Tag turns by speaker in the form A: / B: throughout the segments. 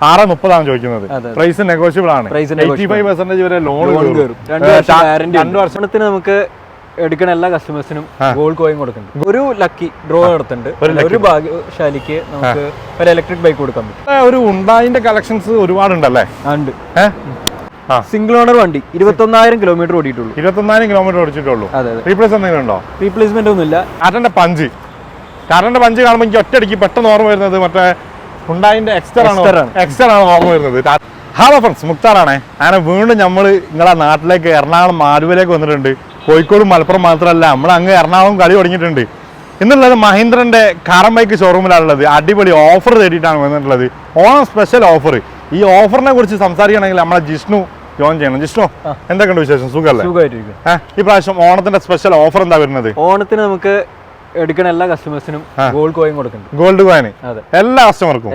A: 630 ചോദിക്കുന്നത്. Price negotiable ആണ്. 85% വരെ ലോൺ കയറും.
B: 2 വർഷത്തിന് നമുക്ക് എടുക്കുന്ന എല്ലാ കസ്റ്റമേഴ്സിനും ഗോൾഡ് കോയിൻ കൊടുക്കുന്നുണ്ട്. ഒരു ലക്കി ഡ്രോ നടത്തുന്നുണ്ട്. ഒരു ഭാഗ്യശാലിക്ക് നമുക്ക് ഒരു ഇലക്ട്രിക് ബൈക്ക് കൊടുക്കാൻ പറ്റും.
A: ഒരു ഉണ്ടായിന്റെ കളക്ഷൻസ് ഒരുപാടുണ്ടല്ലേ?
B: ഉണ്ട്. സിംഗിൾ ഓണർ വണ്ടി 21,000 കിലോമീറ്റർ ഓടിയിട്ടുള്ളൂ.
A: 21,000 കിലോമീറ്റർ ഓടിച്ചിട്ടുള്ളൂ. റീപ്ലേസ് എന്തെങ്കിലും ഉണ്ടോ?
B: റീപ്ലേസ്മെന്റ് ഒന്നുമില്ല.
A: കാറിന്റെ പഞ്ച് കാണുമ്പോൾ എനിക്ക് ഒറ്റയടിക്ക് പെട്ടെന്ന് ഓർമ്മ വരുന്നത് മറ്റേ ഉണ്ടായിന്റെ എക്സ്റ്റർ ആണ് ഓർമ്മ വരുന്നത്. ഹലോ ഫ്രണ്ട്സ്, മുക്താറാണേ. അങ്ങനെ വീണ്ടും നമ്മൾ നിങ്ങളെ നാട്ടിലേക്ക് എറണാകുളം മാരുവിലേക്ക് വന്നിട്ടുണ്ട്. കോഴിക്കോട് മലപ്പുറം മാത്രമല്ല, നമ്മൾ അങ്ങ് എറണാകുളം കളി തുടങ്ങിയിട്ടുണ്ട്. ഇന്നുള്ളത് മഹീന്ദ്രന്റെ കാർ&ബൈക്ക് ഷോറൂമിലാണുള്ളത്. അടിപൊളി ഓഫർ തേടിയിട്ടാണ് വന്നിട്ടുള്ളത്. Onam special offer. ഈ ഓഫറിനെ കുറിച്ച് സംസാരിക്കുകയാണെങ്കിൽ നമ്മളെ ജിഷ്ണു ജോയിൻ ചെയ്യണം. ജിഷ്ണു, എന്തൊക്കെയുണ്ട് വിശേഷം? സുഖമല്ലേ? ഈ പ്രാവശ്യം ഓണത്തിന്റെ സ്പെഷ്യൽ ഓഫർ എന്താ വരുന്നത്?
B: ഓണത്തിന് നമുക്ക് എടുക്കുന്ന എല്ലാ കസ്റ്റമേഴ്സിനും ഗോൾഡ് കോയിൻ കൊടുക്കുന്നുണ്ട്.
A: ഗോൾഡ് കോയിൻ എല്ലാ കസ്റ്റമർക്കും.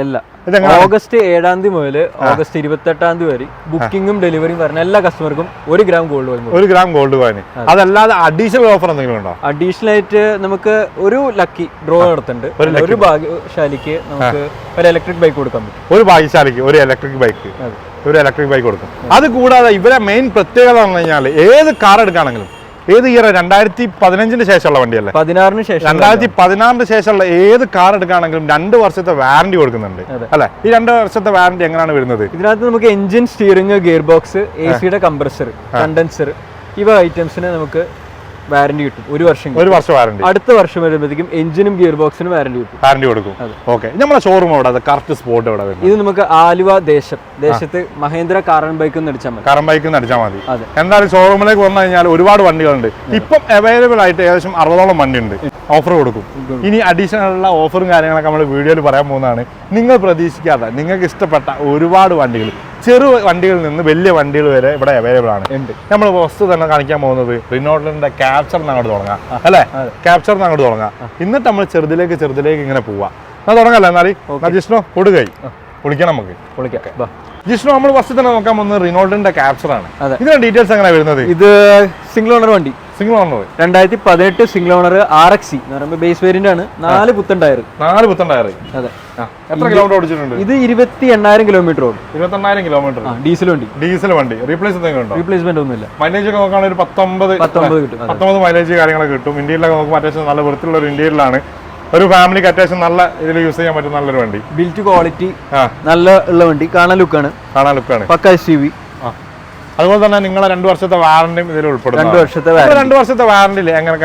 B: ഓഗസ്റ്റ് 7 മുതൽ ഓഗസ്റ്റ് 28 വരെ ബുക്കിംഗും ഡെലിവറിയും വരുന്ന എല്ലാ കസ്റ്റമർക്കും 1 gram gold coin.
A: 1 gram gold coin. അതല്ലാതെ അഡീഷണൽ ഓഫർ എന്തെങ്കിലും ഉണ്ടോ?
B: അഡീഷണൽ ആയിട്ട് നമുക്ക് ഒരു ലക്കി ഡ്രോ നടത്തുന്നുണ്ട്. ഒരു ഭാഗ്യശാലിക്ക് നമുക്ക് ഒരു ഇലക്ട്രിക് ബൈക്ക് കൊടുക്കാൻ പറ്റും.
A: ഒരു ഭാഗ്യശാലിക്ക് ഒരു ഇലക്ട്രിക് ബൈക്ക് കൊടുക്കും. അത് കൂടാതെ ഇവരെ മെയിൻ പ്രത്യേകത എന്ന് പറഞ്ഞാൽ ഏത് കാർ എടുക്കുകയാണെങ്കിലും, ഏത് ഇയർ 2015 ശേഷമുള്ള വണ്ടിയല്ലേ? 2016 ശേഷമുള്ള ഏത് കാർ എടുക്കുകയാണെങ്കിലും 2 വർഷത്തെ വാറന്റി കൊടുക്കുന്നുണ്ട് അല്ലെ? ഈ 2 വർഷത്തെ വാറന്റി എങ്ങനെയാണ് വരുന്നത്?
B: ഇതിനകത്ത് നമുക്ക് engine, steering, gear box, AC compressor, condenser, ഇവ ഐറ്റംസിന് നമുക്ക് വാറന്റി കിട്ടും. 1 വർഷം വാറന്റി. അടുത്ത വർഷം വരുമ്പോഴത്തേക്കും എഞ്ചിനും ഗിയർ ബോക്സിനും വാറന്റി കൊടുക്കും.
A: ഓക്കെ, നമ്മുടെ ഷോറൂം എവിടെ? കറക്റ്റ് സ്പോട്ട് എവിടെ?
B: ഇത് നമുക്ക് ആലുവ ദേശത്ത് മഹീന്ദ്ര കാർ&ബൈക്ക് അടിച്ചാൽ
A: മതി. എന്തായാലും ഷോറൂമിലേക്ക് വന്നു കഴിഞ്ഞാൽ ഒരുപാട് വണ്ടികളുണ്ട്. ഇപ്പം അവൈലബിൾ ആയിട്ട് ഏകദേശം 60ഓളം വണ്ടി ഉണ്ട്. ഓഫർ കൊടുക്കും. ഇനി അഡീഷണൽ ഉള്ള ഓഫറും കാര്യങ്ങളൊക്കെ നമ്മൾ വീഡിയോയിൽ പറയാൻ പോകുന്നതാണ്. നിങ്ങൾ പ്രതീക്ഷിക്കാതെ നിങ്ങൾക്ക് ഇഷ്ടപ്പെട്ട ഒരുപാട് വണ്ടികൾ, ചെറു വണ്ടികളിൽ നിന്ന് വലിയ വണ്ടികൾ വരെ ഇവിടെ അവൈലബിൾ ആണ്. നമ്മൾ വസ്തു തന്നെ കാണിക്കാൻ പോകുന്നത് റിനോൾട്ടിന്റെ ക്യാപ്ചറിന് അങ്ങോട്ട് തുടങ്ങാം അല്ലെ? ക്യാപ്ചറിന് അങ്ങോട്ട് തുടങ്ങാം. എന്നിട്ട് നമ്മൾ ചെറുതിലേക്ക് ഇങ്ങനെ പോവാം. അത് തുടങ്ങല്ലേ? എന്നാലും ജിഷ്ണു കൊടുക്കായി വിളിക്കാം. നമുക്ക് ജിഷ്ണു, നമ്മൾ ഫസ്റ്റ് തന്നെ നോക്കാൻ പോകുന്നത് റിനോൾട്ടിന്റെ ക്യാപ്ചറാണ്. ഇതിന്റെ ഡീറ്റെയിൽസ് എങ്ങനെ വരുന്നത്?
B: ഇത് സിംഗിൾ ഓണർ വണ്ടി. 2018 സിംഗിൾ ഓണർ RXC എന്ന് പറയുമ്പോൾ ബേസ് വേരിയന്റ് ആണ്. 4 പുത്തൻ ടയർ. അതെ.
A: എത്ര കിലോമീറ്റർ ഓടിച്ചിട്ടുണ്ട്?
B: ഇത് 28,000 കിലോമീറ്റർ ഓടും.
A: 28,000 കിലോമീറ്റർ. ഡീസൽ വണ്ടി.
B: റീപ്ലേസ്മെന്റ് ഒന്നുമില്ല.
A: മൈലേജ് ഒക്കെ നോക്കുകയാണെങ്കിൽ ഒരു 19 കിട്ടും. 19 മൈലേജ് കാര്യങ്ങളൊക്കെ കിട്ടും. ഇന്ത്യയിലൊക്കെ നോക്കുമ്പോൾ അത്യാവശ്യം നല്ല വൃത്തിയുള്ള ഒരു ഇന്ത്യയിലാണ്. ഒരു ഫാമിലിക്ക് അത്യാവശ്യം നല്ല ഇതിൽ യൂസ് ചെയ്യാൻ പറ്റുന്ന നല്ലൊരു വണ്ടി.
B: ബിൽറ്റ് ക്വാളിറ്റി നല്ല ഉള്ള വണ്ടി. കാണാൻ ലുക്കാണ്. പക്ക SUV.
A: അതുപോലെ തന്നെ നിങ്ങളെ 2 വർഷത്തെ വാറന്റിയും ഇതിൽ ഉൾപ്പെടും. 2 വർഷത്തെ വാറന്റിയിൽ എങ്ങനെ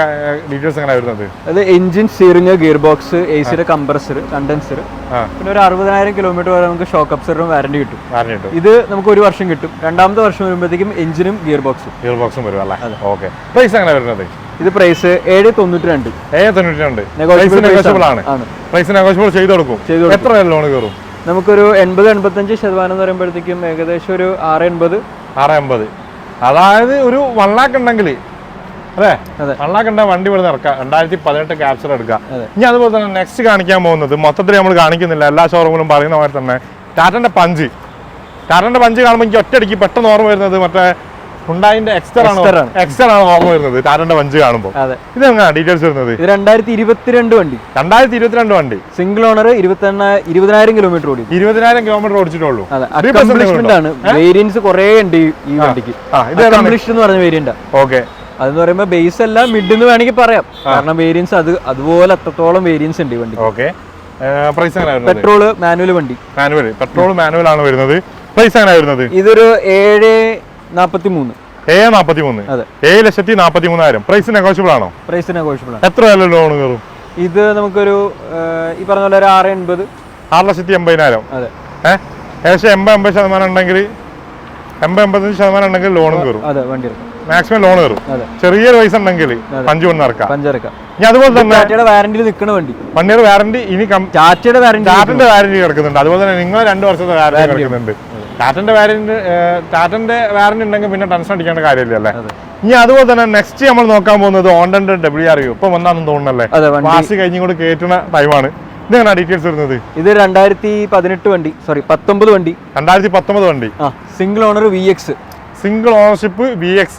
A: ഡീറ്റെയിൽസ് എങ്ങനെ വരുന്നത്?
B: അത് engine, steering, gear box, AC compressor, condenser, പിന്നെ ഒരു 60,000 കിലോമീറ്റർ വരെ നമുക്ക് ഷോക്ക് അബ്സർവറും വാറന്റി കിട്ടും. ഇത് നമുക്ക് 1 വർഷം കിട്ടും. 2ാമത്തെ വർഷം വരുമ്പോഴത്തേക്കും എഞ്ചിനും ഗിയർ ബോക്സും
A: വരും അല്ലേ? ഓക്കെ. പ്രൈസ് എങ്ങനെ വരുന്നത്?
B: ഇത് പ്രൈസ് 792.
A: നെഗോഷ്യബിൾ ആണ്. പ്രൈസ് നെഗോഷ്യബിൾ ചെയ്ത് കൊടുക്കും. എത്ര ലോൺ കയറും?
B: നമുക്കൊരു 80-85% എന്ന് പറയുമ്പോഴത്തേക്കും ഏകദേശം ഒരു
A: 680. അതായത് ഒരു 1 lakh ഉണ്ടെങ്കിൽ അതെ 1 lakh ഉണ്ടെങ്കിൽ വണ്ടി ഇവിടെ ഇറക്കാം. 2018 ക്യാപ്ചർ എടുക്കാം. ഇനി അതുപോലെ തന്നെ നെക്സ്റ്റ് കാണിക്കാൻ പോകുന്നത് മൊത്തത്തിൽ നമ്മൾ കാണിക്കുന്നില്ല, എല്ലാ ഷോറൂമിലും പറയുന്ന പോലെ തന്നെ ടാറ്റന്റെ പഞ്ച് കാണുമ്പോൾ എനിക്ക് ഒറ്റയടിക്ക് പെട്ടെന്ന് ഓർമ്മ വരുന്നത് മറ്റേ ഉണ്ടായിന്റെ എക്സ്റ്റർ ആണ് ഓർമ്മ വരുന്നത് ടാറ്റന്റെ പഞ്ച് കാണുമ്പോൾ. ഇതെങ്ങനെയാ ഡീറ്റെയിൽസ് വരുന്നത്?
B: 2022
A: വണ്ടി.
B: സിംഗിൾ ഓണർ 20,000 കിലോമീറ്റർ ഓടി.
A: 20,000 കിലോമീറ്റർ ഓടിച്ചിട്ടുള്ളൂ.
B: വേരിയൻസ് കുറെ ഉണ്ട് ഈ വണ്ടിക്ക്. എന്ന് പറഞ്ഞ വേരിയന്റ്.
A: ഓക്കെ.
B: അതെന്ന് പറയുമ്പോൾ ബേസ് അല്ല, മിഡ് എന്ന് വേണമെങ്കിൽ പറയാം. കാരണം വേരിയൻസ് അതുപോലെ അത്രത്തോളം വേരിയൻസ് ഉണ്ട് ഈ വണ്ടി.
A: ഓക്കെ. പ്രൈസ് എങ്ങനെ?
B: പെട്രോള് മാനുവൽ വണ്ടി.
A: പെട്രോൾ മാനുവൽ ആണ് വരുന്നത്. പ്രൈസ് എങ്ങനെ വരുന്നത്?
B: ഇതൊരു 743.
A: 7,43,000. പ്രൈസ് നെഗോഷ്യബിൾ ആണോ?
B: പ്രൈസ് നെഗോഷ്യബിൾ ആണ്.
A: എത്ര ലോൺ കയറും?
B: ഇത് നമുക്കൊരു ഈ പറഞ്ഞ പോലെ ഒരു 680.
A: 6,80,000.
B: അതെ.
A: ഏകദേശം 80% ഉണ്ടെങ്കിൽ 85% ഉണ്ടെങ്കിൽ ലോൺ കയറും.
B: അതെ, വണ്ടി
A: മാക്സിമം ലോൺ കയറും. ചെറിയൊരു പൈസ ഉണ്ടെങ്കിൽ പഞ്ച് ഇറക്കാം. ഇനി അതുപോലെ തന്നെ
B: വാറന്റിയിൽ നിൽക്കുന്ന വണ്ടി.
A: 1 year വാറന്റി. ഇനി ടാറ്റന്റെ വാറന്റി കിടക്കുന്നുണ്ട്. അതുപോലെ തന്നെ നിങ്ങൾ 2 വർഷത്തെ വാറന്റി കിടക്കുന്നുണ്ട്. ടാറ്റന്റെ വാറന്റി ഉണ്ടെങ്കിൽ പിന്നെ ടെൻഷൻ അടിക്കേണ്ട കാര്യമില്ല അല്ലേ? ഇനി അതുപോലെ തന്നെ നെക്സ്റ്റ് നമ്മൾ നോക്കാൻ പോകുന്നത് ഹോണ്ടന്റെ WRV. ഇപ്പൊ വന്നാന്ന് തോന്നുന്നല്ലേ? വാസി കഴിഞ്ഞുകൊണ്ട് കയറ്റുന്ന ടൈമാണ്. ഇതെങ്ങനെ ഡീറ്റെയിൽസ് വരുന്നത്?
B: ഇത് 2019 വണ്ടി. 2019 വണ്ടി.
A: Single owner
B: VX.
A: Single ownership VX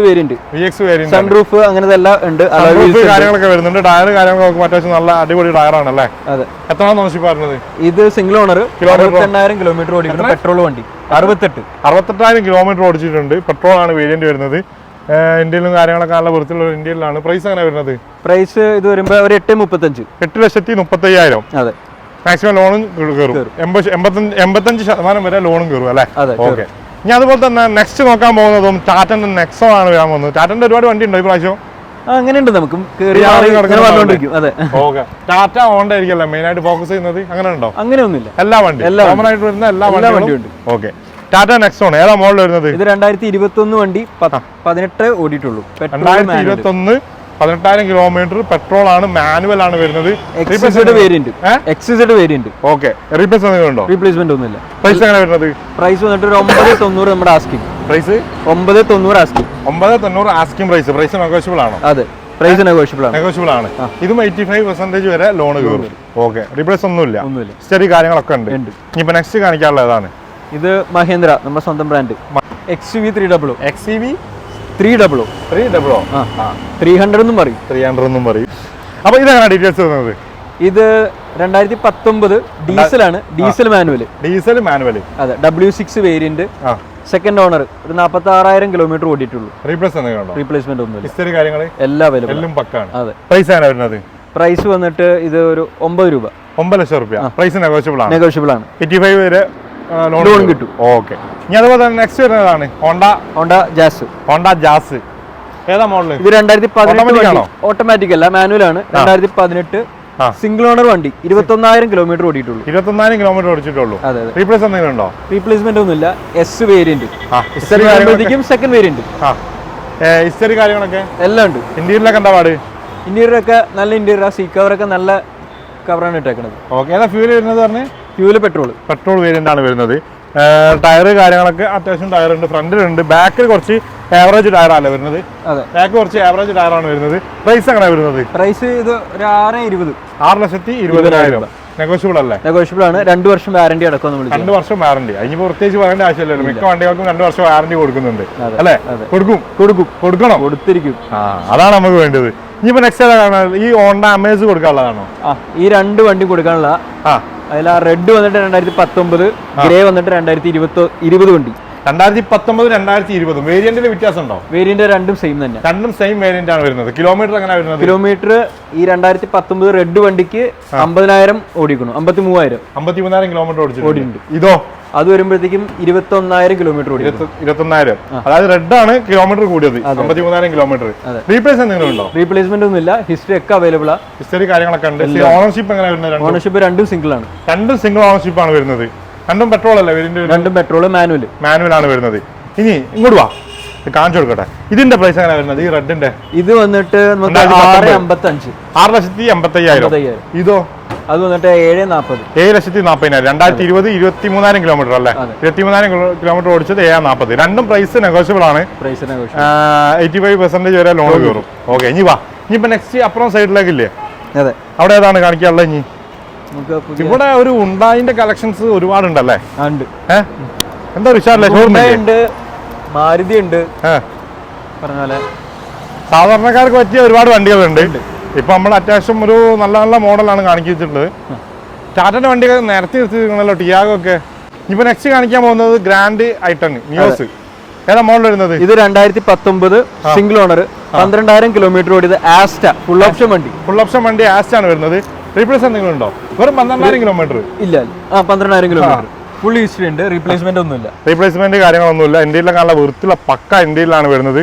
A: variant
B: sunroof അങ്ങനത്തെ എല്ലാം ഉണ്ട്,
A: കാര്യങ്ങളൊക്കെ വരുന്നുണ്ട്. ടയർ കാര്യങ്ങളൊക്കെ അത്യാവശ്യം നല്ല അടിപൊളി ടയറാണല്ലേ.
B: അതെ.
A: എത്രയാണ് ഓണർഷിപ്പ് പറഞ്ഞത്?
B: ഇത് സിംഗിൾ ഓണർ 68,000 കിലോമീറ്റർ ഓടിക്കുന്ന പെട്രോൾ വണ്ടി.
A: 68,000 കിലോമീറ്റർ ഓടിച്ചിട്ടുണ്ട്. പെട്രോൾ ആണ് വേരിയന്റ് വരുന്നത്. ഇന്ത്യയിലും കാര്യങ്ങളൊക്കെ നല്ല വൃത്തിയുള്ള ഇന്ത്യയിലാണ്. പ്രൈസ് എങ്ങനെ വരുന്നത്?
B: പ്രൈസ് ഇത് വരുമ്പോൾ ഒരു 8,35.
A: 8,35,000.
B: അതെ.
A: മാക്സിമം ലോണും കയറും. 85% വരെ ലോണും കയറും അല്ലേ? ഓക്കെ. ഇനി അതുപോലെ തന്നെ നെക്സ്റ്റ് നോക്കാൻ പോകുന്നതും ടാറ്റന്റെ നെക്സോ ആണ് വരാൻ പോകുന്നത്. ടാറ്റന്റെ ഒരുപാട് വണ്ടി ഉണ്ട് ഈ പ്രാവശ്യം.
B: അങ്ങനെയുണ്ട്, നമുക്ക്
A: ടാറ്റ ഹോണ്ട ആയിരിക്കല്ലേ മെയിൻ ആയിട്ട് ഫോക്കസ് ചെയ്യുന്നത്? അങ്ങനെ ഉണ്ടോ?
B: അങ്ങനെയൊന്നുമില്ല,
A: എല്ലാ വണ്ടി കോമൺ ആയിട്ട് വരുന്ന എല്ലാ വണ്ടിയും ഉണ്ട്. ഓക്കെ. ടാറ്റ നെക്സോൺ ഏതാ മോഡൽ വരുന്നത്?
B: ഇത് 2021 വണ്ടി, 18 ഓടിയിട്ടുള്ളൂ.
A: 2021 18,000 കിലോമീറ്റർ പെട്രോൾ ആണ്, മാനുവൽ ആണ് വരുന്നത്. ഓക്കെ.
B: റീപ്ലേസ്മെന്റ് ഒന്നുമില്ല.
A: പ്രൈസ് എങ്ങനെ വരുന്നത്?
B: പ്രൈസ് വന്നിട്ട് 9,90 നമ്മുടെ asking
A: price.
B: 9,90 asking.
A: 9,90 asking price. Price negotiable ആണോ?
B: അതെ, പ്രൈസ് നെഗോഷ്യബിൾ ആണ്.
A: ഇതും 85% വരെ ലോൺ കയറും. ഓക്കെ. റീപ്ലേസ് ഒന്നുമില്ല. സ്റ്റഡി കാര്യങ്ങളൊക്കെ ഉണ്ട്. ഇനിയിപ്പോ നെക്സ്റ്റ് കാണിക്കാനുള്ള ഏതാണ്?
B: ഇത് മഹീന്ദ്ര, നമ്മുടെ സ്വന്തം ബ്രാൻഡ്. XUV 300.
A: XUV
B: 300. 300 എന്നും പറയും.
A: 300 എന്നും പറയും. അപ്പൊ ഇതെങ്ങനെ ഡീറ്റെയിൽസ് വരുന്നത്?
B: ഇത് 2019 ഡീസലാണ്, ഡീസൽ മാനുവൽ. അതെ, W6 വേരിയന്റ്, സെക്കൻഡ് ഓണർ. ഒരു 46,000 കിലോമീറ്റർ ഓടിയിട്ടുള്ളൂ. റീപ്ലേസ്മെന്റ് ഒന്നുമില്ല. എല്ലാം അവൈലബിൾ. അതെ.
A: പ്രൈസ് എങ്ങനെ വരുന്നത്?
B: പ്രൈസ് വന്നിട്ട് ഇത് ഒരു 9 രൂപ.
A: 9 ലക്ഷം രൂപ. പ്രൈസ് നെഗോഷ്യബിൾ ആണ്.
B: 85
A: വരെ ലോൺ കിട്ടും. ഓക്കെ. ഇനി അതുപോലെ തന്നെ നെക്സ്റ്റ് വരുന്നതാണ് ഹോണ്ട ജാസ്. ഏതാ മോഡൽ?
B: ഇത് 2018 ഓട്ടോമാറ്റിക് അല്ല, മാനുവൽ ആണ്. 2018 സിംഗിൾ ഓണർ വണ്ടി. 21,000 കിലോമീറ്റർ ഓടിയിട്ടുള്ളൂ.
A: 21,000 കിലോമീറ്റർ ഓടിച്ചിട്ടുള്ളൂ. റീപ്ലേസ് എന്തെങ്കിലും ഉണ്ടോ?
B: റീപ്ലേസ്മെന്റ് ഒന്നുമില്ല. S variant, second variant.
A: History കാര്യങ്ങളൊക്കെ
B: എല്ലാം ഉണ്ട്.
A: ഇന്റീരിയലൊക്കെ എന്താ പാട്?
B: ഇന്റീരിയറൊക്കെ നല്ല ഇന്റീരിയർ. സീ കവറൊക്കെ നല്ല കവറാണ് ഇട്ടേക്കുന്നത്.
A: ഓക്കെ. ഏതാ ഫ്യൂല് വരുന്നത് പറഞ്ഞ്?
B: ഫ്യൂല് പെട്രോൾ
A: വേരിയന്റ് ആണ് വരുന്നത്. ടയർ കാര്യങ്ങളൊക്കെ അത്യാവശ്യം ടയർ ഉണ്ട്. ഫ്രണ്ടിലുണ്ട്. ബാക്കിൽ കുറച്ച് ആവറേജ് ടയറാണ് വരുന്നത്. ബാക്ക് കുറച്ച് ആവറേജ് ടയറാണ് വരുന്നത്. പ്രൈസ് എങ്ങനെ വരുന്നത്?
B: പ്രൈസ് ഇത് ഒരു
A: 6,20,000. നെഗോഷ്യബിൾ അല്ലേ?
B: നെഗോഷ്യബിൾ ആണ്. 2 വർഷം വാറന്റി അടക്കം.
A: 2 വർഷം വാറന്റി. അതിനിപ്പോ പ്രത്യേകിച്ച് പറയേണ്ട ആവശ്യമില്ലല്ലോ. മിക്ക വണ്ടികൾക്കും 2 വർഷം വാറന്റി കൊടുക്കുന്നുണ്ട് അല്ലേ? കൊടുത്തിരിക്കും. അതാണ് നമുക്ക് വേണ്ടത്. ഇനിയിപ്പോ നെക്സ്റ്റ് ഏതാണ്? ഈ ഹോണ്ട അമേസ് കൊടുക്കാനുള്ളതാണോ?
B: ഈ 2 വണ്ടി കൊടുക്കാനുള്ള. അതിൽ ആ റെഡ് വന്നിട്ട് 2019, ഗ്രേ വന്നിട്ട് 2020 വണ്ടി.
A: 2019, 2020 വേരിയന്റിൽ വ്യത്യാസം ഉണ്ടോ?
B: വേരിയന്റ് രണ്ടും സെയിം തന്നെ.
A: രണ്ടും സെയിം വേരിയന്റ് ആണ് വരുന്നത്. കിലോമീറ്റർ എങ്ങനെ വരുന്നത്?
B: കിലോമീറ്റർ ഈ 2019 റെഡ് വണ്ടിക്ക് 50,000 ഓടിക്കണം. 53,000
A: കിലോമീറ്റർ ഓടിച്ചിട്ടുണ്ട്. ഇതോ?
B: അത് വരുമ്പോഴത്തേക്കും 21,000 കിലോമീറ്റർ ഓടി.
A: 21,000. അതായത് റെഡ് ആണ് കിലോമീറ്റർ കൂടിയത്. 53,000 കിലോമീറ്റർ. റീപ്ലേസ് എന്തെങ്കിലും ഉണ്ടോ?
B: റീപ്ലേസ്മെന്റ് ഒന്നുമില്ല. ഹിസ്റ്ററി ഒക്കെ അവൈലബിൾ ആണ്.
A: ഹിസ്റ്ററി കാര്യങ്ങളൊക്കെ ഉണ്ട്. ഓണർഷിപ്പ് എങ്ങനെ വരുന്നത്?
B: ഓണർഷിപ്പ് രണ്ടും സിംഗിൾ ആണ്.
A: രണ്ടും സിംഗിൾ ഓണർഷിപ്പ് ആണ് വരുന്നത്. രണ്ടും പെട്രോൾ അല്ലേ?
B: രണ്ടും പെട്രോൾ, മാനുവൽ
A: ആണ് വരുന്നത്. ഇനി ഇങ്ങോട്ട് വാ, കാണിച്ചു കൊടുക്കട്ടെ. ഇതിന്റെ പ്രൈസ് എങ്ങനെ വരുന്നത്? ഈ റെഡിന്റെ
B: ഇത് വന്നിട്ട് 6,55,000.
A: 6,55,000. ഇതോ?
B: അത് വന്നിട്ട് 7,40,000.
A: 7,40,000. 2020 23,000 കിലോമീറ്റർ അല്ലേ? 23,000 കിലോമീറ്റർ ഓടിച്ചത് 7,40,000. രണ്ടും പ്രൈസ് നെഗോഷ്യബിൾ ആണ്. 85% വരെ ലോൺ കയറും. ഓക്കെ. ഇനി വാ, ഇനിയിപ്പോ നെക്സ്റ്റ് അപ്പുറം സൈഡിലേക്കില്ലേ?
B: അതെ.
A: അവിടെ ഏതാണ് കാണിക്കാനുള്ളത്? ഇനി ഇവിടെ ഒരു ഉണ്ടായിന്റെ കളക്ഷൻസ് ഒരുപാടുണ്ടല്ലേ? എന്താ ഉണ്ട്,
B: മാരുതി ഉണ്ട്. പറഞ്ഞ
A: സാധാരണക്കാർക്ക് പറ്റിയ ഒരുപാട് വണ്ടികളുണ്ട്. ഇപ്പൊ നമ്മൾ അത്യാവശ്യം ഒരു നല്ല നല്ല മോഡലാണ് കാണിച്ചിട്ടുള്ളത്. ടാറ്റന്റെ വണ്ടിയൊക്കെ നേരത്തെ നിർത്തിയിരിക്കണല്ലോ, ടിയാഗോ ഒക്കെ. ഇപ്പൊ നെക്സ്റ്റ് കാണിക്കാൻ പോകുന്നത് ഗ്രാൻഡ് ഐട്ടൺ നിയോസ്. ഏതാ മോഡൽ വരുന്നത്?
B: ഇത് 2019 സിംഗിൾ ഓണർ, 12,000 കിലോമീറ്റർ ഓടിയത്. ആസ്റ്റ ഫുൾ ഓപ്ഷൻ വണ്ടി.
A: ആസ്റ്റ ആണ് വരുന്നത്. റീപ്ലേസ് എന്തെങ്കിലും ഉണ്ടോ? വെറും 12,000 കിലോമീറ്റർ
B: ഇല്ല. 12,000 കിലോമീറ്റർ ഫുൾ ഹിസ്റ്ററി ഉണ്ട്.
A: റീപ്ലേസ്മെന്റ് കാര്യങ്ങളൊന്നുമില്ല. ഇന്ത്യയിലെ നല്ല വൃത്തിയുള്ള പക്ക ഇന്ത്യയിലാണ് വരുന്നത്.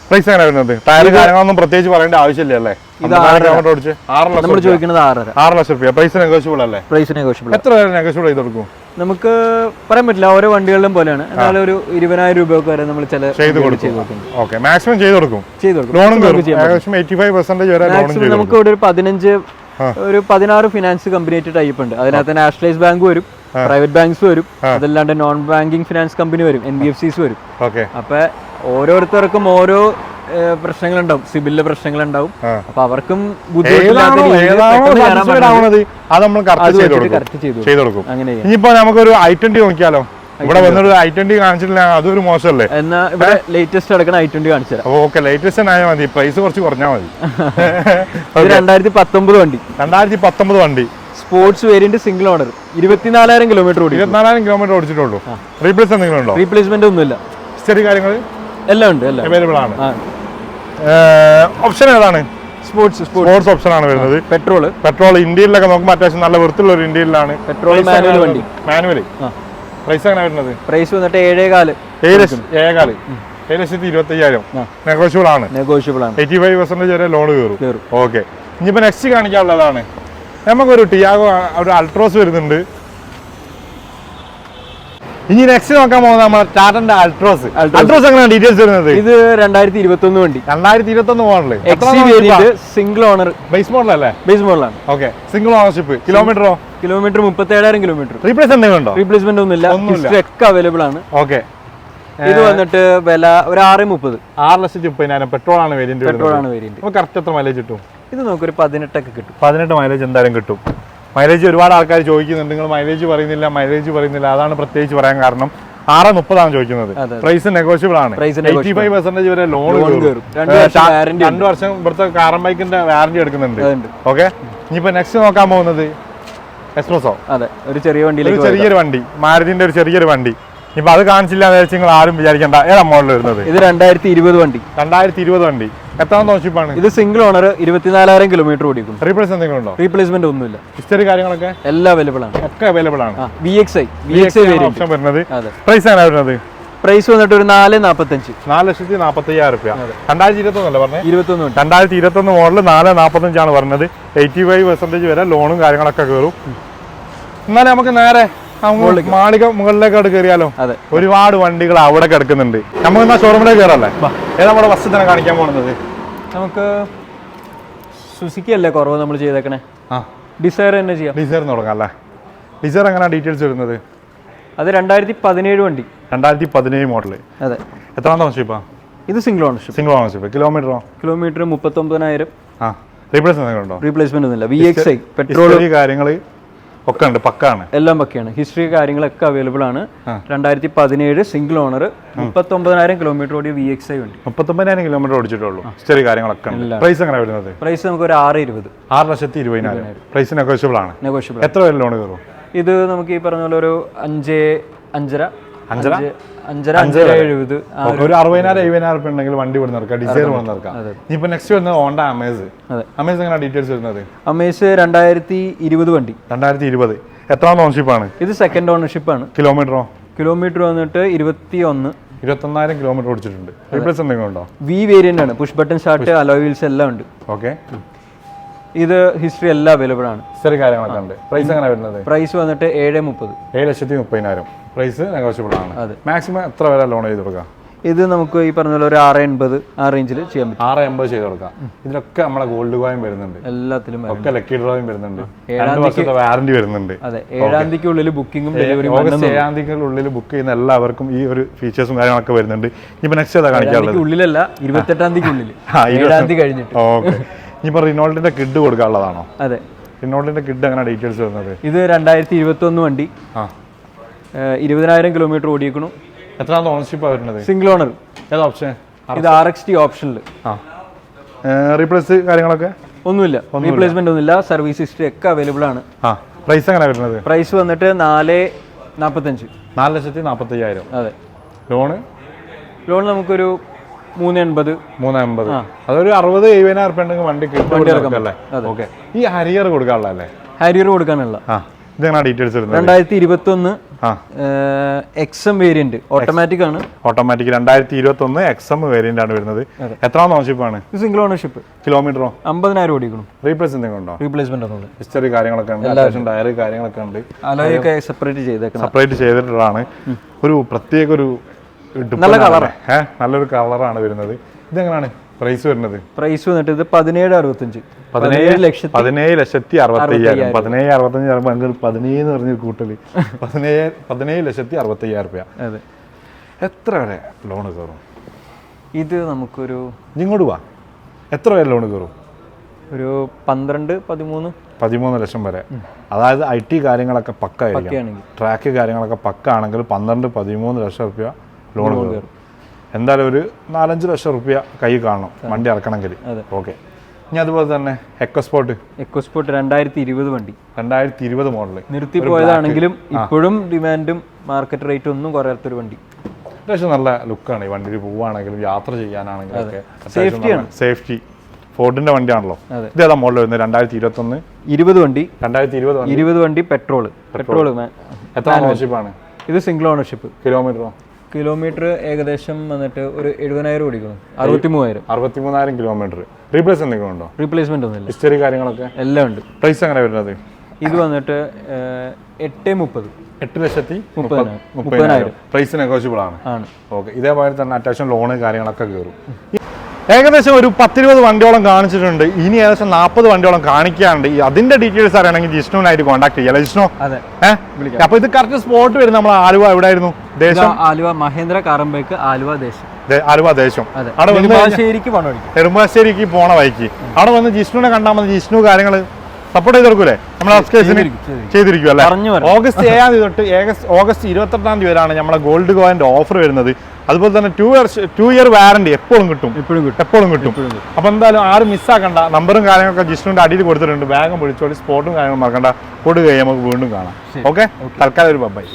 A: പ്രൈസ് എങ്ങനെ വരുന്നത്? ടയർ കാര്യങ്ങളൊന്നും പ്രത്യേകിച്ച് പറയേണ്ട ആവശ്യമില്ല അല്ലേ? 6 ലക്ഷം രൂപ. പ്രൈസ് നെഗോഷ്യബിൾ അല്ലേ? എത്ര നെഗോഷ്യബിൾ ചെയ്ത് കൊടുക്കും?
B: നമുക്ക് പറയാൻ പറ്റില്ല, ഓരോ വണ്ടികളിലും പോലെയാണ്. എന്നാലും ഒരു 20,000 രൂപ വരെ നമ്മൾ ചെയ്ത് കൊടുക്കും.
A: മാക്സിമം ചെയ്ത് കൊടുക്കും. ലോണും ഏകദേശം 85% വരെ
B: നമുക്ക് ഇവിടെ ഒരു 16 ഫിനാൻസ് കമ്പനി ആയിട്ട് ടൈപ്പ് ഉണ്ട്. അതിനകത്ത് നാഷണലൈസ് ബാങ്ക് വരും, പ്രൈവറ്റ് ബാങ്ക്സ് വരും, അതല്ലാണ്ട് നോൺ ബാങ്കിങ് ഫിനാൻസ് കമ്പനി വരും, NBFCs വരും. അപ്പൊ ഓരോരുത്തർക്കും ഓരോ പ്രശ്നങ്ങളുണ്ടാവും, സിബിലിലെ പ്രശ്നങ്ങളുണ്ടാവും. അപ്പൊ അവർക്കും
A: നമുക്കൊരു i20 നോക്കിയാലോ? ഇവിടെ വന്നൊരു i20 കാണിച്ചിട്ടില്ല, അതൊരു മോശമല്ലേ?
B: എന്നാ ഇവിടെ ലേറ്റസ്റ്റ് അടക്കണ i20 കാണിച്ചു തരാം.
A: ഓക്കെ, ലേറ്റസ്റ്റ് ആയാൽ മതി, പ്രൈസ് കുറച്ച് കുറഞ്ഞാൽ മതി.
B: 2019 വണ്ടി.
A: 2019 വണ്ടി,
B: sports variant single owner, 24,000 kilometre ഓടി.
A: 24,000 കിലോമീറ്റർ ഓടിച്ചിട്ടുള്ളൂ. റീപ്ലേസ് എന്തെങ്കിലും ഉണ്ടോ?
B: റീപ്ലേസ്മെന്റ് ഒന്നുമില്ല.
A: ഹിസ്റ്ററി കാര്യങ്ങൾ
B: എല്ലാം ഉണ്ട്, എല്ലാം
A: അവൈലബിൾ ആണ്. ഓപ്ഷൻ ഏതാണ്? സ്പോർട്സ് ഓപ്ഷൻ ആണ് വരുന്നത്. പെട്രോൾ ഇന്ത്യയിലൊക്കെ നോക്കുമ്പോൾ അത്യാവശ്യം നല്ല വൃത്തിയുള്ള ഒരു ഇന്ത്യയിലാണ്.
B: പെട്രോൾ മാനുവൽ വണ്ടി.
A: മാനുവൽ. പ്രൈസ് എങ്ങനെ വരുന്നത്?
B: പ്രൈസ് വന്നിട്ട് 7,400.
A: 7,400. 7,25,000. നെഗോഷ്യബിൾ ആണ്. 85% വരെ ലോൺ കയറും. ഓക്കെ, ഇനിയിപ്പോ നെക്സ്റ്റ് കാണിക്കാനുള്ളതാണ് നമുക്കൊരു ടിയാഗോ, ഒരു അൾട്രോസ് വരുന്നുണ്ട്. ഇനി നെക്സ്റ്റ് നോക്കാൻ പോകുന്നത് നമ്മുടെ ടാറ്റന്റെ അൾട്രോസ്. എങ്ങനെയാണ് ഡീറ്റെയിൽസ് വരുന്നത്? ഇത്
B: 2021 വണ്ടി.
A: 2021 model.
B: Single owner.
A: Base model അല്ലേ?
B: ബേസ് മോഡലാണ്.
A: Okay, single ownership. Kilometre 37,000
B: kilometre.
A: Replace എന്തെങ്കിലും ഉണ്ടോ?
B: റീപ്ലേസ്മെന്റ് ഒന്നുമില്ല, ഒക്കെ അവൈലബിൾ ആണ്.
A: ഓക്കെ,
B: ഇത് വന്നിട്ട് വില ഒരു 6,30,000.
A: 6,30,000. പെട്രോൾ ആണ് വേരിയന്റ്. കറക്റ്റ് എത്ര മൈലേജ് കിട്ടും?
B: ഇത് നമുക്കൊരു 18 ഒക്കെ കിട്ടും.
A: 18 മൈലേജ് എന്തായാലും കിട്ടും. മൈലേജ് ഒരുപാട് ആൾക്കാർ ചോദിക്കുന്നുണ്ട്, നിങ്ങൾ മൈലേജ് പറയുന്നില്ല. അതാണ് പ്രത്യേകിച്ച് പറയാൻ കാരണം. 6,30 ചോദിക്കുന്നത്. പ്രൈസ് നെഗോഷ്യബിൾ ആണ്. 85% വരെ ലോൺ കയറും. 2 വർഷം ഇവിടുത്തെ കാർ&ബൈക്കിന്റെ വാറന്റി എടുക്കുന്നുണ്ട്. ഓക്കെ, ഇനിയിപ്പോ നെക്സ്റ്റ് നോക്കാൻ പോകുന്നത് എക്സ്പ്രസോ.
B: അതെ, ഒരു ചെറിയൊരു വണ്ടി,
A: മാരുതിന്റെ ഒരു ചെറിയൊരു വണ്ടി. ഇപ്പൊ അത് കാണിച്ചില്ല നിങ്ങൾ ആരും വിചാരിക്കണ്ട. ഏതാ മോഡൽ വരുന്നത്?
B: ഇത് 2020 വണ്ടി.
A: 2020 വണ്ടി. എത്രാം ഓണർഷിപ്പാണ്?
B: ഇത് സിംഗിൾ ഓണർ, 24,000 കിലോമീറ്റർ ഓടിക്കും.
A: റീപ്ലേസ് എന്തെങ്കിലും ഉണ്ടോ?
B: റീപ്ലേസ്മെന്റ് ഒന്നുമില്ല.
A: ഹിസ്റ്ററി കാര്യങ്ങളൊക്കെ
B: എല്ലാം അവൈലബിൾ ആണ്.
A: ഒക്കെ അവൈലബിൾ ആണ്.
B: VXI
A: ഓപ്ഷൻ വരുന്നത്. പ്രൈസ് ആണ് വരുന്നത്.
B: പ്രൈസ് വന്നിട്ട് ഒരു 4,45.
A: 4,45,000 രൂപ. 2021 അല്ലേ പറഞ്ഞത്?
B: 2021
A: മോഡൽ. 4,45 പറഞ്ഞത്. 85% വരെ ലോണും കാര്യങ്ങളൊക്കെ കയറും. എന്നാലും നമുക്ക് നേരെ മാളിക മുകളിലേക്കാട് കയറിയാലോ? ഒരുപാട് വണ്ടികൾ അവിടെ കിടക്കുന്നുണ്ട്. നമുക്ക് എന്നാ ഷോറൂമിലേക്ക് കയറല്ലേ? ഏതാ നമ്മുടെ ബസ് തന്നെ കാണിക്കാൻ പോകുന്നത്?
B: നമുക്ക് സുസുക്കി അല്ലേ കുറവ് നമ്മൾ ചെയ്തേക്കണേ. ഡിസയർ തന്നെ ചെയ്യാം.
A: ഡിസയർ തുടങ്ങാം അല്ലേ? ഡിസയർ എങ്ങനെയാണ് ഡീറ്റെയിൽസ് വരുന്നത്?
B: അത് 2017 വണ്ടി.
A: 2017 മോഡൽ.
B: അതെ.
A: എത്രാമത്തെ ഓണർഷിപ്പാ?
B: ഇത് സിംഗിൾ ഓണർഷിപ്പ്.
A: കിലോമീറ്ററോ?
B: കിലോമീറ്റർ 39,000.
A: റീപ്ലേസ് എന്തെങ്കിലും ഉണ്ടോ?
B: റീപ്ലേസ്മെന്റ് ഒന്നുമില്ല. VXI പെട്രോൾ
A: കാര്യങ്ങൾ ഒക്കെ ഉണ്ട്, പക്കാണ്.
B: എല്ലാം പക്കയാണ്. ഹിസ്റ്ററി കാര്യങ്ങളൊക്കെ അവൈലബിൾ ആണ്. 2017 സിംഗിൾ ഓണർ, 39,000 കിലോമീറ്റർ ഓടിയ VXI ഉണ്ട്.
A: 39,000 കിലോമീറ്റർ ഓടിച്ചിട്ടുള്ളൂ. ഹിസ്റ്ററി കാര്യങ്ങളൊക്കെ ഉണ്ട്. പ്രൈസ് എങ്ങനെ വരുന്നത്?
B: പ്രൈസ് നമുക്ക് ഒരു 6,20.
A: 6,20,000. പ്രൈസ് നെഗോഷ്യബിൾ ആണ്. എത്ര വരെ ലോൺ കയറും?
B: ഇത് നമുക്ക് ഈ പറഞ്ഞ പോലെ ഒരു 5,5,5,5,5,70.
A: ഒരു 60,000-70,000 ഉണ്ടെങ്കിൽ വണ്ടി ഇവിടെ നടക്കാം. ഡിസൈർ ഇവിടെ നടക്കാം. ഇപ്പൊ നെക്സ്റ്റ് വരുന്നത് ഹോണ്ട അമേസ്. അമേസ് എങ്ങനെ ഡീറ്റെയിൽസ് വരുന്നത്?
B: അമേസ് 2020 വണ്ടി.
A: 2020. എത്രാമത്തെ ഓണർഷിപ്പ് ആണ്?
B: ഇത് സെക്കൻഡ് ഓണർഷിപ്പ് ആണ്. കിലോമീറ്റർ വന്നിട്ട്
A: 21,000 കിലോമീറ്റർ ഓടിച്ചിട്ടുണ്ട്. റീപ്ലേസ് എന്തെങ്കിലും ഉണ്ടോ?
B: വേരിയന്റ് ആണ്. Push button start, alloy wheels എല്ലാം ഉണ്ട്.
A: ഓക്കെ,
B: ഇത് ഹിസ്റ്ററി എല്ലാം അവൈലബിൾ ആണ്.
A: കാര്യങ്ങളൊക്കെ ഉണ്ട്. പ്രൈസ് എങ്ങനെ വരുന്നത്?
B: പ്രൈസ് വന്നിട്ട് 7,30.
A: 7,30,000. പ്രൈസ് നെഗോഷ്യബിൾ ആണ്. മാക്സിമം എത്ര വരെ ലോൺ ചെയ്ത് കൊടുക്കാം?
B: ഇത് നമുക്ക് ഈ പറഞ്ഞ പോലെ ഒരു 6,80 ആ റേഞ്ചിൽ ചെയ്യാൻ പറ്റും.
A: 6,80 ചെയ്ത് കൊടുക്കാം. ഇതിലൊക്കെ നമ്മളെ ഗോൾഡ് കോയിൻ വരുന്നുണ്ട്.
B: എല്ലാത്തിലും
A: ഒക്കെ ലക്കി ഡ്രോയും വരുന്നുണ്ട്. 2 വർഷത്തെ വാറന്റി വരുന്നുണ്ട്.
B: അതെ, 7-ാം തീയതിക്കുള്ളിൽ ബുക്കിംഗും ഡെലിവറിയും.
A: ഓഗസ്റ്റ് 7-ാം തീയതിക്കുള്ളിൽ ബുക്ക് ചെയ്യുന്ന എല്ലാവർക്കും ഈ ഒരു ഫീച്ചേഴ്സും കാര്യങ്ങളൊക്കെ വരുന്നുണ്ട്. ഇപ്പൊ നെക്സ്റ്റ് ഏതാ കാണിക്കാനുള്ളത്?
B: ഉള്ളിലല്ല, 28-ാം തീയതിക്കുള്ളിൽ. 7-ാം തീയതി കഴിഞ്ഞിട്ട്.
A: ഓക്കെ, ഇനിയിപ്പോ റിനോൾട്ടിന്റെ കിഡ് കൊടുക്കാനുള്ളതാണോ?
B: അതെ,
A: റിനോൾട്ടിന്റെ കിഡ് എങ്ങനെ ഡീറ്റെയിൽസ് വരുന്നത്?
B: ഇത് 2021 വണ്ടി. 20,000 കിലോമീറ്റർ ഓടിയേക്കണു.
A: എത്രാമത്തെ ഓണർഷിപ്പ് വരുന്നത്?
B: Single owner.
A: ഏതാ ഓപ്ഷൻ?
B: ഇത് RXT ഓപ്ഷനിൽ.
A: റീപ്ലേസ് കാര്യങ്ങളൊക്കെ
B: ഒന്നുമില്ല. റീപ്ലേസ്മെന്റ് ഒന്നുമില്ല. സർവീസ് ഹിസ്റ്ററി ഒക്കെ അവൈലബിൾ ആണ്.
A: പ്രൈസ് എങ്ങനെ വരുന്നത്?
B: പ്രൈസ് വന്നിട്ട് 4,45.
A: 4,45,000.
B: അതെ.
A: ലോൺ
B: നമുക്കൊരു 3,80.
A: അതൊരു 60,000-70,000 ഉണ്ടെങ്കിൽ വണ്ടി കിട്ടുമല്ലേ? ഓക്കെ, ഈ ഹരിയർ കൊടുക്കാനുള്ളതല്ലേ?
B: ഹാരിയർ കൊടുക്കാനുള്ള.
A: ഇതെങ്ങനെ ഡീറ്റെയിൽസ് വരുന്നത്?
B: 2021 XM വേരിയന്റ് ഓട്ടോമാറ്റിക് ആണ്.
A: ഓട്ടോമാറ്റിക് 2021 XM വേരിയന്റ് ആണ് വരുന്നത്. എത്രാമത്തെ ഓണർഷിപ്പ് ആണ്?
B: Single ownership.
A: കിലോമീറ്ററോ?
B: 50,000 ഓടിക്കണം.
A: റീപ്ലേസ് എന്തെങ്കിലും ഉണ്ടോ?
B: റീപ്ലേസ്മെന്റ് ഒന്നുമില്ല.
A: ഹിസ്റ്ററി കാര്യങ്ങളൊക്കെ ഉണ്ട്. അത്യാവശ്യം ടയർ കാര്യങ്ങളൊക്കെ ഉണ്ട്.
B: അലോയ് ഒക്കെ സെപ്പറേറ്റ്
A: ചെയ്തിട്ടുള്ളതാണ്. ഒരു പ്രത്യേക ഒരു നല്ലൊരു കളറാണ് വരുന്നത്. ഇതെങ്ങനെയാണ് പ്രൈസ് വരുന്നത്?
B: പ്രൈസ് വന്നിട്ട് ഇത് 17,65. 17,60,000.
A: 17,60,000. 17,65,000 17 എന്ന് പറഞ്ഞ കൂട്ടല്. 17,60,000 രൂപ.
B: അതെ.
A: എത്ര വരെ ലോൺ കയറും?
B: ഇത് നമുക്കൊരു
A: ഇങ്ങോട്ട് പോവാ. എത്ര വരെ ലോൺ കയറും?
B: ഒരു 12-13.
A: 13 ലക്ഷം വരെ. അതായത് IT കാര്യങ്ങളൊക്കെ പക്ക ആയിരിക്കും, ട്രാക്ക് കാര്യങ്ങളൊക്കെ പക്ക ആണെങ്കിൽ 12-13 ലക്ഷം റുപ്യ ലോൺ കയറും. എന്തായാലും ഒരു 4-5 ലക്ഷം റുപ്യ കൈ കാണണം വണ്ടി ഇറക്കണമെങ്കിൽ. ഓക്കെ. ഇനി അതുപോലെ തന്നെ എക്കോസ്പോർട്ട്
B: 2020 വണ്ടി,
A: 2020 മോഡൽ
B: നിർത്തിപ്പോയതാണെങ്കിലും ഇപ്പോഴും ഡിമാൻഡും മാർക്കറ്റ് റേറ്റും ഒന്നും കുറയാത്തൊരു വണ്ടി.
A: അത്യാവശ്യം നല്ല ലുക്കാണ്. ഈ വണ്ടിയിൽ പോവുകയാണെങ്കിലും യാത്ര ചെയ്യാനാണെങ്കിലും ഒക്കെ സേഫ്റ്റി. ഫോർഡിന്റെ വണ്ടിയാണല്ലോ. ഇത് ഏതാ മോഡൽ വരുന്നത്? 2020
B: വണ്ടി. 2020 വണ്ടി പെട്രോൾ.
A: എത്ര ഓണർഷിപ്പാണ്
B: ഇത്? Single ownership. കിലോമീറ്റർ ഏകദേശം വന്നിട്ട് ഒരു 70,000 ഓടിക്കുന്നു. 63,000
A: കിലോമീറ്റർ. റീപ്ലേസ് എന്തെങ്കിലും ഉണ്ടോ?
B: റീപ്ലേസ്മെന്റ് ഒന്നുമില്ല.
A: ഹിസ്റ്ററി കാര്യങ്ങളൊക്കെ
B: എല്ലാം ഉണ്ട്.
A: പ്രൈസ് എങ്ങനെ വരുന്നത്?
B: ഇത് വന്നിട്ട് 8,30,000.
A: 8,30,000. പ്രൈസ് നെഗോഷ്യബിൾ ആണ്. ഓക്കെ. ഇതേപോലെ തന്നെ അത്യാവശ്യം ലോണ് കാര്യങ്ങളൊക്കെ കയറും. ഏകദേശം ഒരു 10-20 വണ്ടിയോളം കാണിച്ചിട്ടുണ്ട്. ഇനി ഏകദേശം 40 വണ്ടിയോളം കാണിക്കാനുണ്ട്. അതിന്റെ ഡീറ്റെയിൽസ് അറിയണമെങ്കിൽ ജിഷ്ണുവിനായിട്ട് കോൺടാക്ട് ചെയ്യാം. ജിഷ്ണു, അപ്പൊ ഇത് കറക്റ്റ് സ്പോട്ട് വരും നമ്മൾ ആലുവ. എവിടെയായിരുന്നു ദേശം?
B: ആലുവ മഹീന്ദ്ര കാർ&ബൈക്ക് ആലുവ ദേശം.
A: അവിടെ നെടുമ്പാശ്ശേരിക്ക് പോണ വഴിക്ക് അവിടെ വന്ന് ജിഷ്ണുവിനെ കണ്ടാൽ മതി. ജിഷ്ണു കാര്യങ്ങൾ സപ്പോർട്ട് ചെയ്തെടുക്കൂലേ? നമ്മൾ ചെയ്തിരിക്കും അല്ലേ? ഓഗസ്റ്റ് 7 തൊട്ട് ഓഗസ്റ്റ് 28 വരെയാണ് നമ്മളെ ഗോൾഡ് കോയിന്റെ ഓഫർ വരുന്നത്. അതുപോലെ തന്നെ 2 ഇയർ വാറന്റി എപ്പോഴും കിട്ടും. അപ്പൊ എന്തായാലും ആരും മിസ്സാക്കണ്ട. നമ്പറും കാര്യങ്ങളൊക്കെ ജിഷ്ണുവിന്റെ അടിയിൽ കൊടുത്തിട്ടുണ്ട്. വേഗം വിളിച്ചോളി. സ്പോട്ടും കാര്യങ്ങളും മറക്കണ്ട. കൊടു കഴിയുമ്പോൾ നമുക്ക് വീണ്ടും കാണാം. ഓക്കെ. തൽക്കാലം ഒരു ബൈ.